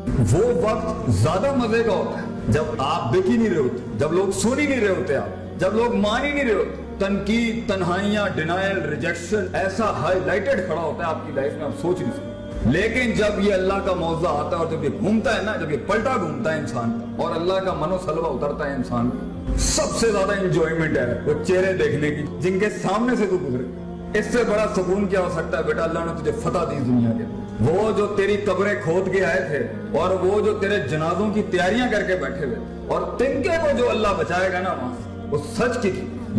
वो वक्त ज्यादा मजे का होता है जब आप बिक ही नहीं रहे होते, जब लोग सुन ही नहीं रहे होते, आप जब लोग मान ही नहीं रहे होते। तनकीद, तन्हाइयां, डिनायल, रिजेक्शन ऐसा हाईलाइटेड खड़ा होता है आपकी लाइफ में, आप सोच नहीं सकते। लेकिन जब ये अल्लाह का मौजा आता है और जब ये घूमता है ना, जब ये पलटा घूमता है इंसान का और अल्लाह का मनोसलवा उतरता है इंसान का, सबसे ज्यादा एंजॉयमेंट है वो चेहरे देखने की जिनके सामने से तू गुजरे। इससे बड़ा सुकून क्या हो सकता है बेटा? अल्लाह ने तुझे फतह दी दुनिया के। वो जो तेरी कब्रें खोद के आए थे और वो जो तेरे जनाजों की तैयारियां करके बैठे हुए और तिनके को जो अल्लाह बचाएगा ना वहां से, वो सच की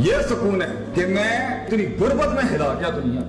ये सुकून है कि मैं तेरी गुर्बत में हिला गया दुनिया।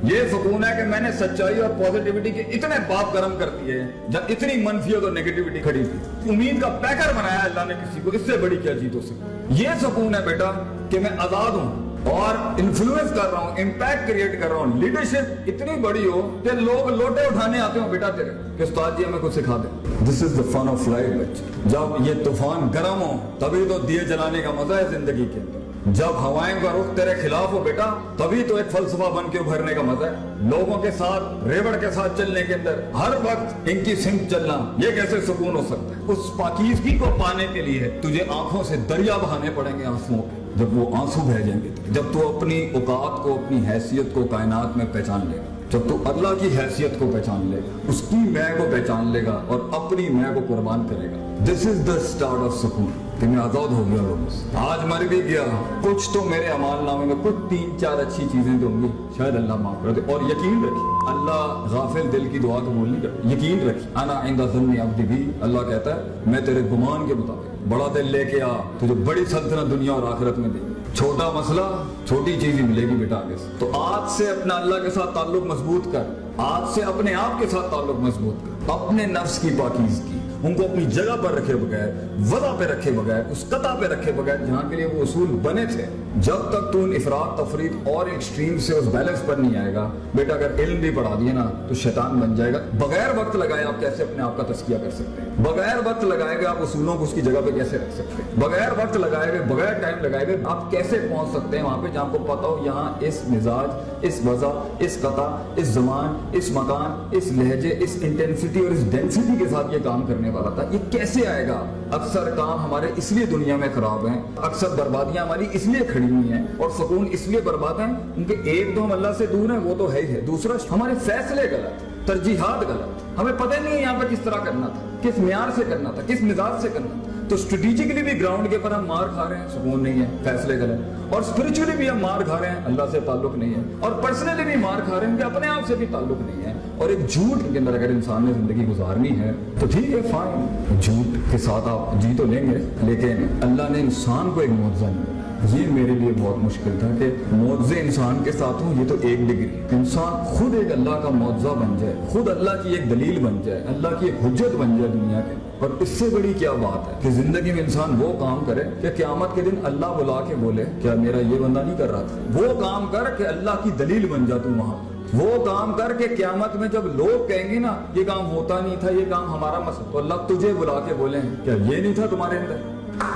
ये सुकून है कि मैंने सच्चाई और पॉजिटिविटी के इतने बाप गर्म कर दिए जब इतनी मनफियत और नेगेटिविटी खड़ी थी। उम्मीद का पैकर बनाया अल्लाह ने किसी को, इससे बड़ी क्या जीत हो सकती। ये सुकून है बेटा कि मैं आजाद हूं और इन्फ्लुएंस कर रहा हूँ, इम्पैक्ट क्रिएट कर रहा हूँ। लीडरशिप इतनी बड़ी हो कि लोग लोटे उठाने आते हो बेटा तेरे कि उस्ताद जी हमें कुछ सिखा दे। This is the fun of life बच्चे। जब ये तूफान गर्म हो तभी तो दिए जलाने का मजा है जिंदगी के अंदर। जब हवाएं का रुख तेरे खिलाफ हो बेटा तभी तो एक फलसफा बन के उभरने का मजा है। लोगों के साथ रेवड़ के साथ चलने के अंदर हर वक्त इनकी सिमत चलना, ये कैसे सुकून हो सकता है? उस पाकीज़गी को पाने के लिए तुझे आंखों से दरिया बहाने पड़ेंगे आंसुओं के। जब वो आंसू बह जाएंगे, जब तू अपनी औकात को, अपनी हैसियत को कायनात में पहचान लेगा, जब तू अल्लाह की हैसियत को पहचान लेगा, उसकी मैं को पहचान लेगा और अपनी मैं को कुर्बान करेगा, this is the start of सुकून कि मैं आजाद हो गया लोगों से। आज मर भी गया, कुछ तो मेरे अमाल नामे में कुछ 3-4 अच्छी चीजें तो होंगी, शायद अल्लाह माफ कर दे। और यकीन रखिए अल्लाह गाफिल दिल की दुआ कबूल नहीं करता। यकीन रखिए अना इंदा ज़न्नी अब्दी भी, अल्लाह कहता है मैं तेरे गुमान के मुताबिक बड़ा दिल लेके आ, तुझे बड़ी सल्तनत दुनिया और आखिरत में देगी। छोटा मसला छोटी चीज ही मिलेगी बेटा आगे से। तो आज से अपना अल्लाह के साथ ताल्लुक मजबूत कर, आज से अपने आप के साथ ताल्लुक मजबूत कर, अपने नफ्स की पाकीज़गी उनको अपनी जगह पर रखे बगैर, वज़ा पे रखे बगैर, उस कता पे रखे बगैर जहाँ के लिए वो उसूल बने थे। जब तक तू इफरात तफरीद और एक्सट्रीम से उस बैलेंस पर नहीं आएगा बेटा, अगर इल्म भी पढ़ा दिए ना तो शैतान बन जाएगा। बगैर वक्त लगाए आप कैसे अपने आप का तस्किया कर सकते हैं? बगैर वक्त लगाएगा आप उसूलों को उसकी जगह पे कैसे रख सकते हैं? बगैर वक्त लगाए, बगैर टाइम लगाए आप कैसे पहुंच सकते हैं वहां पे जहां आपको पता हो यहाँ इस मिजाज, इस वज़ा, इस कता, इस जमान, इस मकान, इस लहजे, इस इंटेंसिटी और इस डेंसिटी के साथ ये काम करने वाला था। ये कैसे आएगा? अक्सर काम हमारे इसलिए दुनिया में खराब हैं, अक्सर बर्बादियां हमारी इसलिए खड़ी हुई हैं और सुकून इसलिए बर्बाद हैं उनके एक तो हम अल्लाह से दूर हैं, वो तो है ही है। दूसरा हमारे फैसले गलत, तरजीहात गलत, हमें पता नहीं है यहाँ पे किस तरह करना था, किस म्यार से करना था, किस मिजाज से करना था। तो स्ट्रेटेजिकली भी ग्राउंड के ऊपर हम मार खा रहे हैं, सुकून नहीं है, फैसले गलत, और स्पिरिचुअली भी हम मार खा रहे हैं, अल्लाह से ताल्लुक नहीं है, और पर्सनली भी मार खा रहे हैं कि अपने आप से भी ताल्लुक नहीं है। और एक झूठ के अंदर अगर इंसान ने जिंदगी गुजारनी है तो ठीक है, फाइन, झूठ के साथ आप जी तो लेंगे, लेकिन अल्लाह ने इंसान को एक मुआवजा नहीं दिया। ये मेरे लिए बहुत मुश्किल था कि मुआवजे इंसान के साथ हो, ये तो एक डिग्री, इंसान खुद एक अल्लाह का मुआवजा बन जाए, खुद अल्लाह की एक दलील बन जाए, अल्लाह की एक हुज्जत बन जाए दुनिया के। और इससे बड़ी क्या बात है कि जिंदगी में इंसान वो काम करे कि क़यामत के दिन अल्लाह बुला के बोले क्या मेरा ये बंदा नहीं कर रहा था? वो काम कर कि अल्लाह की दलील बन जा तू वहां। वो काम करके क़यामत में जब लोग कहेंगे ना ये काम होता नहीं था, ये काम हमारा मसला, तो अल्लाह तुझे बुला के बोले क्या ये नहीं था तुम्हारे अंदर?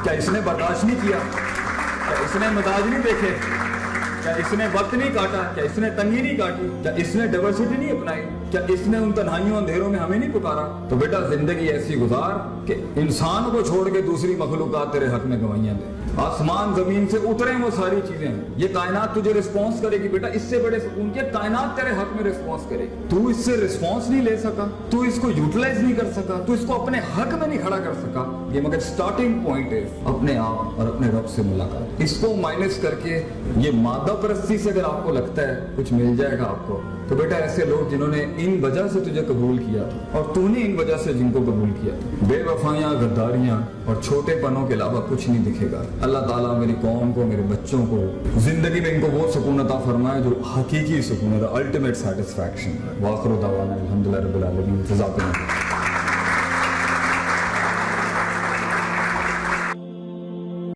क्या इसने बर्दाश्त नहीं किया? क्या इसने मजाज नहीं देखे? क्या इसने वक्त नहीं काटा? क्या इसने तंगी नहीं काटी? क्या इसने डाइवर्सिटी नहीं अपनाई? क्या इसने उन तन्हाइयों अंधेरों में हमें नहीं पुकारा? तो बेटा जिंदगी ऐसी गुजार कि इंसान को छोड़ के दूसरी मखलूकात तेरे हक में गवाहियां दे। आसमान जमीन से उतरे वो सारी चीजें, ये कायनात तुझे रिस्पॉन्स करेगी बेटा। इससे बड़े सुकून के कायनात तेरे हक में रिस्पॉन्स करेगी। तू इससे रिस्पॉन्स नहीं ले सका, तू इसको यूटिलाइज नहीं कर सका, तू इसको अपने हक में नहीं खड़ा कर सका। ये मगर स्टार्टिंग पॉइंट है अपने आप और अपने रब से मुलाकात। इसको माइनस करके ये मादा परस्ती से अगर आपको लगता है कुछ मिल जाएगा आपको, तो बेटा ऐसे लोग जिन्होंने इन वजह से तुझे कबूल किया था और तूने इन वजह से जिनको कबूल किया था, बेवफाइयां, गद्दारियां और छोटे पनों के अलावा कुछ नहीं दिखेगा। अल्लाह ताला मेरी कौम को, मेरे बच्चों को जिंदगी में इनको वो सुकून अता फरमाए जो हकीकी सुकून है, अल्टीमेट सेटिस्फैक्शन। वाखिर दावाना अल्हम्दुलिल्लाह रब्बिल आलमीन।